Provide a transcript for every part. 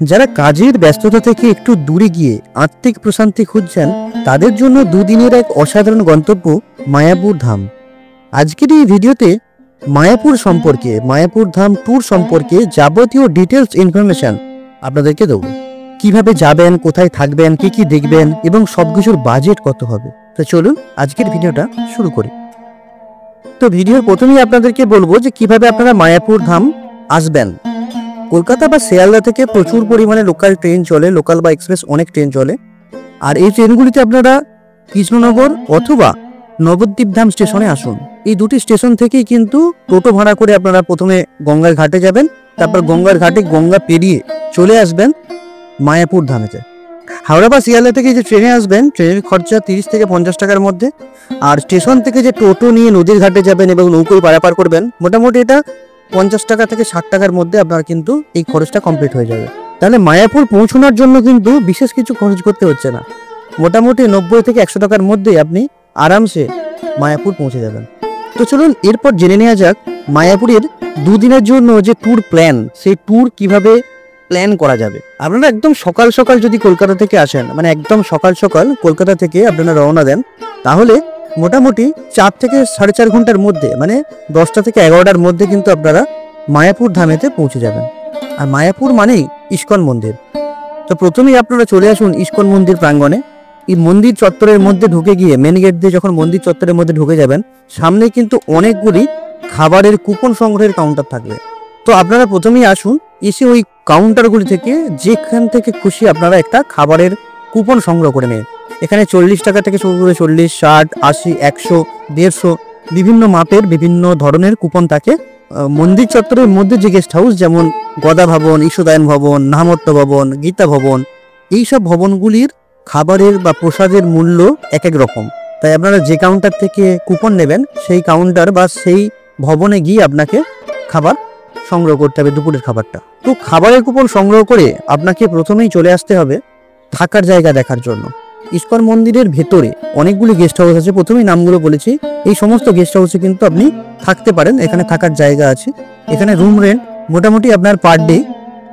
যারা কাজের ব্যস্ততা থেকে একটু দূরে গিয়ে আত্মিক প্রশান্তি খুঁজছেন তাদের জন্য দুদিনের এক অসাধারণ গন্তব্য মায়াপুর ধাম। আজকের এই ভিডিওতে মায়াপুর সম্পর্কে, মায়াপুর ধাম ট্যুর সম্পর্কে যাবতীয় ডিটেলস ইনফরমেশন আপনাদেরকে দেব। কিভাবে যাবেন, কোথায় থাকবেন, কি কি দেখবেন এবং সবকিছুর বাজেট কত হবে। তো চলুন আজকের ভিডিওটা শুরু করি। তো ভিডিওর প্রথমেই আপনাদেরকে বলবো যে কিভাবে আপনারা মায়াপুর ধাম আসবেন। কলকাতা বা শিয়ালদা থেকে প্রচুর পরিমাণে লোকাল ট্রেন চলে, লোকাল বা এক্সপ্রেস অনেক ট্রেন চলে। আর এই ট্রেনগুলিতে আপনারা কৃষ্ণনগর অথবা নবদ্বীপ ধাম স্টেশনে আসুন। এই দুটি স্টেশন থেকেই কিন্তু টোটো ভাড়া করে আপনারা প্রথমে গঙ্গার ঘাটে যাবেন, তারপর গঙ্গার ঘাটে গঙ্গা পেরিয়ে চলে আসবেন মায়াপুর ধামেতে। হাওড়া বা শিয়ালদা থেকে যে ট্রেনে আসবেন, ট্রেনের খরচা 30 থেকে 50 টাকার মধ্যে। আর স্টেশন থেকে যে টোটো নিয়ে নদীর ঘাটে যাবেন এবং নৌকোয় পারাপার করবেন, মোটামুটি এটা 50 টাকা থেকে 60 টাকার মধ্যে আপনার কিন্তু এই খরচটা কমপ্লিট হয়ে যাবে। তাহলে মায়াপুর পৌঁছানোর জন্য কিন্তু বিশেষ কিছু খরচ করতে হচ্ছে না, মোটামুটি 90 থেকে 100 টাকার মধ্যে আপনি আরামসে মায়াপুর পৌঁছে যাবেন। তো চলুন এরপর জেনে নেওয়া যাক মায়াপুরের দুদিনের জন্য যে ট্যুর প্ল্যান, সেই ট্যুর কিভাবে প্ল্যান করা যাবে। আপনারা একদম সকাল সকাল যদি কলকাতা থেকে আসেন, মানে একদম সকাল সকাল কলকাতা থেকে আপনারা রওনা দেন, তাহলে মোটামুটি 4 থেকে 4.5 ঘন্টার মধ্যে, মানে 10টা থেকে 11টার মধ্যে কিন্তু আপনারা মায়াপুর ধামেতে পৌঁছে যাবেন। আর মায়াপুর মানেই ইস্কন মন্দির। তো প্রথমেই আপনারা চলে আসুন ইস্কন মন্দির প্রাঙ্গণে। এই মন্দির চত্বরের মধ্যে ঢুকে গিয়ে মেন গেট দিয়ে যখন মন্দির চত্বরের মধ্যে ঢুকে যাবেন, সামনে কিন্তু অনেকগুলি খাবারের কুপন সংগ্রহের কাউন্টার থাকবে। তো আপনারা প্রথমেই আসুন, এসে ওই কাউন্টারগুলি থেকে যেখান থেকে খুশি আপনারা একটা খাবারের কুপন সংগ্রহ করে নিন। এখানে 40 টাকা থেকে শুরু করে 40, 60, 80, 100, 150 বিভিন্ন মাপের বিভিন্ন ধরনের কুপন থাকে। মন্দির চত্বরের মধ্যে যে গেস্ট হাউস, যেমন গদা ভবন, ঈশ্বদায়ন ভবন, নামত্ব ভবন, গীতা ভবন, এইসব ভবনগুলির খাবারের বা প্রসাদের মূল্য এক এক রকম। তাই আপনারা যে কাউন্টার থেকে কুপন নেবেন, সেই কাউন্টার বা সেই ভবনে গিয়ে আপনাকে খাবার সংগ্রহ করতে হবে, দুপুরের খাবারটা। তো খাবারের কুপন সংগ্রহ করে আপনাকে প্রথমেই চলে আসতে হবে থাকার জায়গা দেখার জন্য। ইস্কন মন্দিরের ভেতরে অনেকগুলি গেস্ট হাউস আছে, প্রথমেই নামগুলো বলেছি। এই সমস্ত গেস্ট হাউসে কিন্তু আপনি থাকতে পারেন, এখানে থাকার জায়গা আছে। এখানে রুম রেন্ট মোটামুটি আপনার পার ডে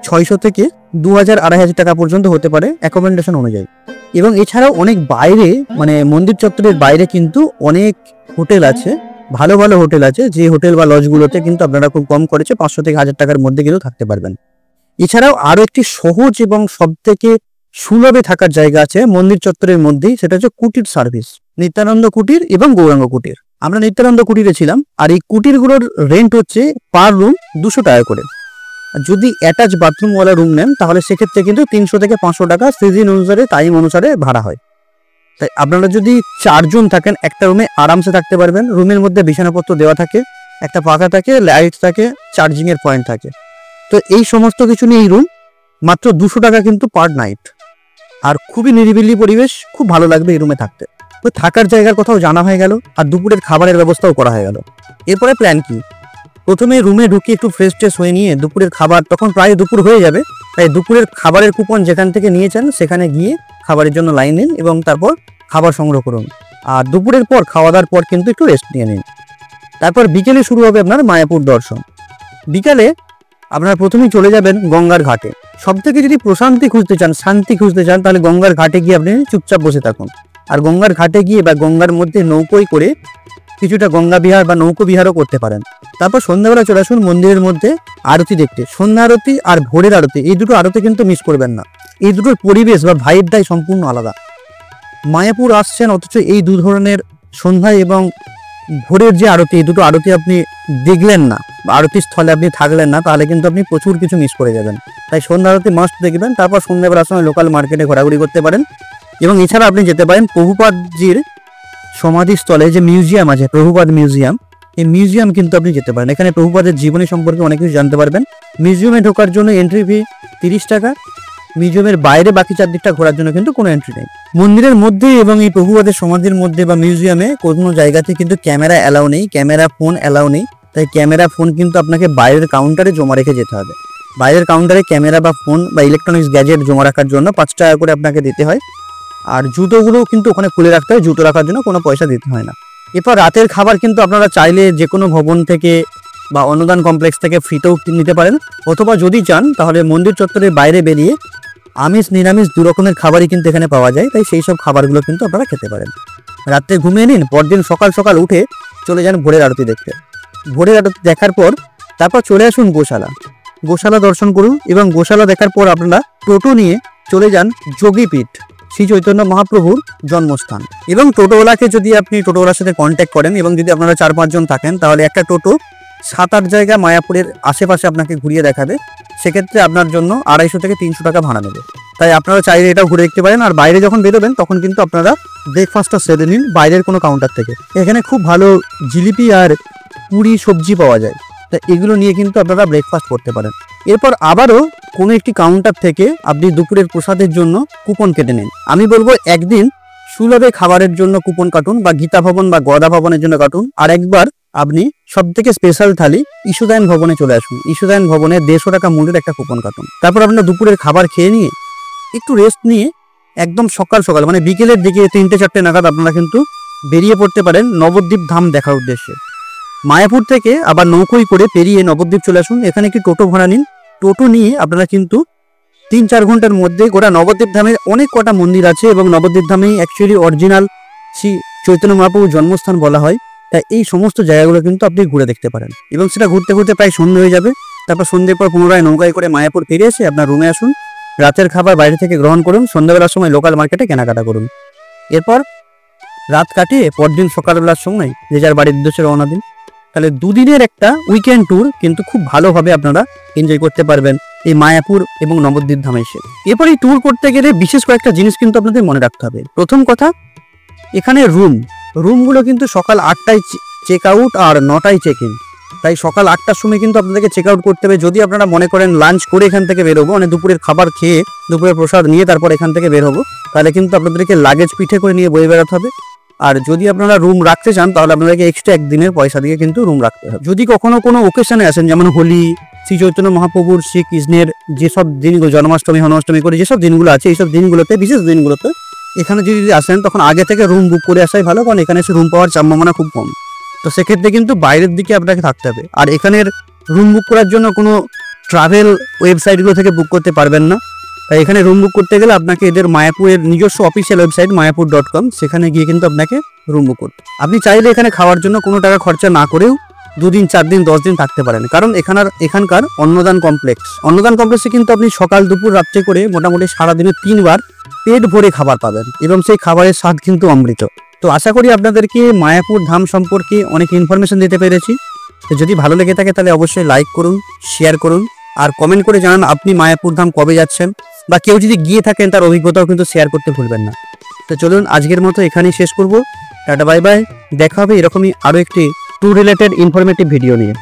600 থেকে 2000-2500 টাকা পর্যন্ত হতে পারে অ্যাকোমোডেশন অনুযায়ী। এবং এছাড়াও অনেক বাইরে, মানে মন্দির চত্বরের বাইরে কিন্তু অনেক হোটেল আছে, ভালো ভালো হোটেল আছে, যে হোটেল বা লজগুলোতে কিন্তু আপনারা খুব কম খরচে 500 থেকে 1000 টাকার মধ্যে কিন্তু থাকতে পারবেন। এছাড়াও আরো একটি সহজ এবং সব থেকে সুলভে থাকার জায়গা আছে মন্দির চত্বরের মধ্যেই, সেটা হচ্ছে কুটির সার্ভিস। নিত্যানন্দ কুটির এবং গৌরাঙ্গ কুটির। আমরা নিত্যানন্দ কুটিরে ছিলাম, আর এই কুটিরগুলোর রেন্ট হচ্ছে পার রুম 200 টাকা করে। যদি অ্যাটাচ বাথরুমওয়ালা রুম নেন, তাহলে সেক্ষেত্রে কিন্তু 300 থেকে 500 টাকা সিজন অনুসারে, টাইম অনুসারে ভাড়া হয়। তাই আপনারা যদি 4 জন থাকেন, একটা রুমে আরামসে থাকতে পারবেন। রুমের মধ্যে বিছানাপত্র দেওয়া থাকে, একটা পাখা থাকে, লাইট থাকে, চার্জিং এর পয়েন্ট থাকে। তো এই সমস্ত কিছু নিয়ে এই রুম মাত্র 200 টাকা কিন্তু পার নাইট। আর খুবই নিরিবিলি পরিবেশ, খুব ভালো লাগবে এই রুমে থাকতে। তো থাকার জায়গার কথাও জানা হয়ে গেল, আর দুপুরের খাবারের ব্যবস্থাও করা হয়ে গেল। এরপরে প্ল্যান কি? প্রথমে রুমে ঢুকে একটু ফ্রেশ ট্রেশ হয়ে নিয়ে দুপুরের খাবার, তখন প্রায় দুপুর হয়ে যাবে, তাই দুপুরের খাবারের কুপন যেখান থেকে নিয়েছেন সেখানে গিয়ে খাবারের জন্য লাইন নিন এবং তারপর খাবার সংগ্রহ করুন। আর দুপুরের পর খাওয়া দাওয়ার পর কিন্তু একটু রেস্ট নিয়ে নিন। তারপর বিকেলে শুরু হবে আপনার মায়াপুর দর্শন। বিকালে আপনারা প্রথমেই চলে যাবেন গঙ্গার ঘাটে। সব থেকে যদি প্রশান্তি খুঁজতে চান, শান্তি খুঁজতে চান, তাহলে গঙ্গার ঘাটে গিয়ে আপনি চুপচাপ বসে থাকুন। আর গঙ্গার ঘাটে গিয়ে বা গঙ্গার মধ্যে নৌকোয় করে কিছুটা গঙ্গা বিহার বা নৌকো বিহারও করতে পারেন। তারপর সন্ধ্যাবেলা চলে আসুন মন্দিরের মধ্যে আরতি দেখতে। সন্ধ্যা আরতি আর ভোরের আরতি, এই দুটো আরতি কিন্তু মিস করবেন না। এই দুটোর পরিবেশ বা ভাইবটাই সম্পূর্ণ আলাদা। মায়াপুর আসছেন, অথচ এই দু ধরনের সন্ধ্যা এবং ভোরের যে আরতি, এই দুটো আরতি আপনি দেখলেন না বা আরতির স্থলে আপনি থাকলেন না, তাহলে কিন্তু আপনি প্রচুর কিছু মিস করে যাবেন। তাই সন্ধ্যা আরতি মাস্ট দেখবেন। তারপর সন্ধ্যাবেলার সময় লোকাল মার্কেটে ঘোরাঘুরি করতে পারেন। এবং এছাড়া আপনি যেতে পারেন প্রভুপাদজির সমাধিস্থলে, যে মিউজিয়াম আছে প্রভুপাদ মিউজিয়াম, এই মিউজিয়াম কিন্তু আপনি যেতে পারেন। এখানে প্রভুপাদের জীবনী সম্পর্কে অনেক কিছু জানতে পারবেন। মিউজিয়ামে ঢোকার জন্য এন্ট্রি ফি 30 টাকা। মিউজিয়ামের বাইরে বাকি চারদিকটা ঘোরার জন্য কিন্তু কোনো এন্ট্রি নেই। মন্দিরের মধ্যে এবং এই প্রভুপাদের সমাধির মধ্যে বা মিউজিয়ামে কোনো জায়গাতে কিন্তু ক্যামেরা অ্যালাউ নেই, ক্যামেরা ফোন অ্যালাউ নেই। তাই ক্যামেরা ফোন কিন্তু আপনাকে বাইরের কাউন্টারে জমা রেখে যেতে হবে। বাইরের কাউন্টারে ক্যামেরা বা ফোন বা ইলেকট্রনিক্স গ্যাজেট জমা রাখার জন্য 5 টাকা করে আপনাকে দিতে হয়। আর জুতোগুলো কিন্তু ওখানে খুলে রাখতে হয়, জুতো রাখার জন্য কোনো পয়সা দিতে হয় না। এরপর রাতের খাবার কিন্তু আপনারা চাইলে যে কোনো ভবন থেকে বা অন্নদান কমপ্লেক্স থেকে ফ্রিতেও নিতে পারেন, অথবা যদি চান তাহলে মন্দির চত্বরের বাইরে বেরিয়ে আমিষ নিরামিষ দু রকমের খাবারই কিন্তু এখানে পাওয়া যায়, তাই সেই সব খাবারগুলো কিন্তু আপনারা খেতে পারেন। রাত্রে ঘুমিয়ে নিন, পরদিন সকাল সকাল উঠে চলে যান ভোরের আরতি দেখতে। ভোরের আরতি দেখার পর তারপর চলে আসুন গোশালা দর্শন করুন, এবং গোশালা দেখার পর আপনারা টোটো নিয়ে চলে যান যোগীপীঠ, শ্রী চৈতন্য মহাপ্রভুর জন্মস্থান। এবং টোটোওয়ালাকে যদি আপনি টোটোওয়ালার সাথে কন্ট্যাক্ট করেন এবং যদি আপনারা 4-5 জন থাকেন, তাহলে একটা টোটো 7-8 জায়গা মায়াপুরের আশেপাশে আপনাকে ঘুরিয়ে দেখাবে। সেক্ষেত্রে আপনার জন্য 250 থেকে 300 টাকা ভাড়া নেবে। তাই আপনারা চাইলে এটাও ঘুরে দেখতে পারেন। আর বাইরে যখন বেরোবেন তখন কিন্তু আপনারা ব্রেকফাস্টটা সেরে নিন বাইরের কোনো কাউন্টার থেকে। এখানে খুব ভালো জিলিপি আর পুরি সবজি পাওয়া যায়, তা এগুলো নিয়ে কিন্তু আপনারা ব্রেকফাস্ট করতে পারেন। এরপর আবারও কোনো একটি কাউন্টার থেকে আপনি দুপুরের প্রসাদের জন্য কুপন কেটে নিন। আমি বলবো একদিন সুলভে খাবারের জন্য কুপন কাটুন, বা গীতা ভবন বা গদা ভবনের জন্য কাটুন। আর একবার আপনি সব থেকে স্পেশাল থালি ইস্যুদায়ন ভবনে চলে আসুন। ইস্যুদায়ন ভবনে 150 টাকা মূল্যের একটা কুপন কাটুন। তারপর আপনারা দুপুরের খাবার খেয়ে নিয়ে একটু রেস্ট নিয়ে একদম সকাল সকাল মানে বিকেলের দিকে 3-4টে নাগাদ আপনারা কিন্তু বেরিয়ে পড়তে পারেন নবদ্বীপ ধাম দেখার উদ্দেশ্যে। মায়াপুর থেকে আবার নৌকোয় করে পেরিয়ে নবদ্বীপ চলে আসুন। এখানে একটি টোটো ভাড়া নিন। টোটো নিয়ে আপনারা কিন্তু 3-4 ঘন্টার মধ্যে গোটা নবদ্বীপ ধামের অনেক কটা মন্দির আছে, এবং নবদ্বীপ ধামেই অ্যাকচুয়ালি অরিজিনাল শ্রী চৈতন্য মহাপ্রভুর জন্মস্থান বলা হয়। তাই এই সমস্ত জায়গাগুলো কিন্তু আপনি ঘুরে দেখতে পারেন, এবং সেটা ঘুরতে ঘুরতে প্রায় সন্ধ্যে হয়ে যাবে। তারপর সন্ধ্যের পর পুনরায় নৌকায় করে মায়াপুর ফিরে এসে আপনার রুমে আসুন। রাতের খাবার বাইরে থেকে গ্রহণ করুন, সন্ধ্যাবেলার সময় লোকাল মার্কেটে কেনাকাটা করুন। এরপর রাত কাটিয়ে পরদিন সকালবেলার সময় যে যার বাড়ির উদ্দেশ্যে রওনা দিন। তাহলে দুদিনের একটা উইকেন্ড ট্যুর কিন্তু খুব ভালোভাবে আপনারা এনজয় করতে পারবেন এই মায়াপুর এবং নবদ্বীপ ধামে এসে। এরপর এই ট্যুর করতে গেলে বিশেষ কয়েকটা জিনিস কিন্তু আপনাদের মনে রাখতে হবে। প্রথম কথা, এখানে রুমগুলো কিন্তু সকাল 8টায় চেক আউট আর 9টায় চেক ইন। তাই সকাল 8টার সময় কিন্তু আপনাদেরকে চেক আউট করতে হবে। যদি আপনারা মনে করেন লাঞ্চ করে এখান থেকে বের হবো, মানে দুপুরের খাবার খেয়ে দুপুরের প্রসাদ নিয়ে তারপর এখান থেকে বের হবো, তাহলে কিন্তু আপনাদেরকে লাগেজ পিঠে করে নিয়ে বয়ে বেড়াতে হবে। আর যদি আপনারা রুম রাখতে চান তাহলে আপনাদেরকে এক্সট্রা একদিনের পয়সা দিয়ে কিন্তু রুম রাখতে হবে। যদি কখনো কোনো ওকেশনে আসেন, যেমন হোলি, শ্রী চৈতন্য মহাপ্রভুর শ্রীকৃষ্ণের যেসব দিনগুলো, জন্মাষ্টমী জন্মাষ্টমী করে যেসব দিনগুলো আছে, এইসব দিনগুলোতে, বিশেষ দিনগুলোতে এখানে যদি আসেন তখন আগে থেকে রুম বুক করে আসাই ভালো, কারণ এখানে এসে রুম পাওয়ার সম্ভাবনা খুব কম। তো সেক্ষেত্রে কিন্তু বাইরের দিকে আপনাকে থাকতে হবে। আর এখানের রুম বুক করার জন্য কোনো ট্রাভেল ওয়েবসাইটগুলো থেকে বুক করতে পারবেন না। তাই এখানে রুম বুক করতে গেলে আপনাকে এদের মায়াপুরের নিজস্ব অফিসিয়াল ওয়েবসাইট mayapur.com, সেখানে গিয়ে কিন্তু আপনাকে রুম বুক করতে। আপনি চাইলে এখানে খাওয়ার জন্য কোনো টাকা খরচা না করেও 2 দিন 4 দিন 10 দিন থাকতে পারেন, কারণ এখানকার অন্নদান কমপ্লেক্সে কিন্তু আপনি সকাল দুপুর রাত্রে করে মোটামুটি সারাদিনে 3 বার পেট ভরে খাবার পাবেন, এবং সেই খাবারের স্বাদ কিন্তু অমৃত। তো আশা করি আপনাদেরকে মায়াপুর ধাম সম্পর্কে অনেক ইনফরমেশন দিতে পেরেছি। তো যদি ভালো লেগে থাকে তাহলে অবশ্যই লাইক করুন, শেয়ার করুন, আর কমেন্ট করে জানান আপনি মায়াপুর ধাম কবে যাচ্ছেন, বা কেউ যদি গিয়ে থাকেন তার অভিজ্ঞতাও কিন্তু শেয়ার করতে ভুলবেন না। তো চলুন আজকের মতো এখানেই শেষ করব। টাটা বাই বাই, দেখা হবে এরকমই আরও একটি ট্যুর রিলেটেড ইনফরমেটিভ ভিডিও নিয়ে।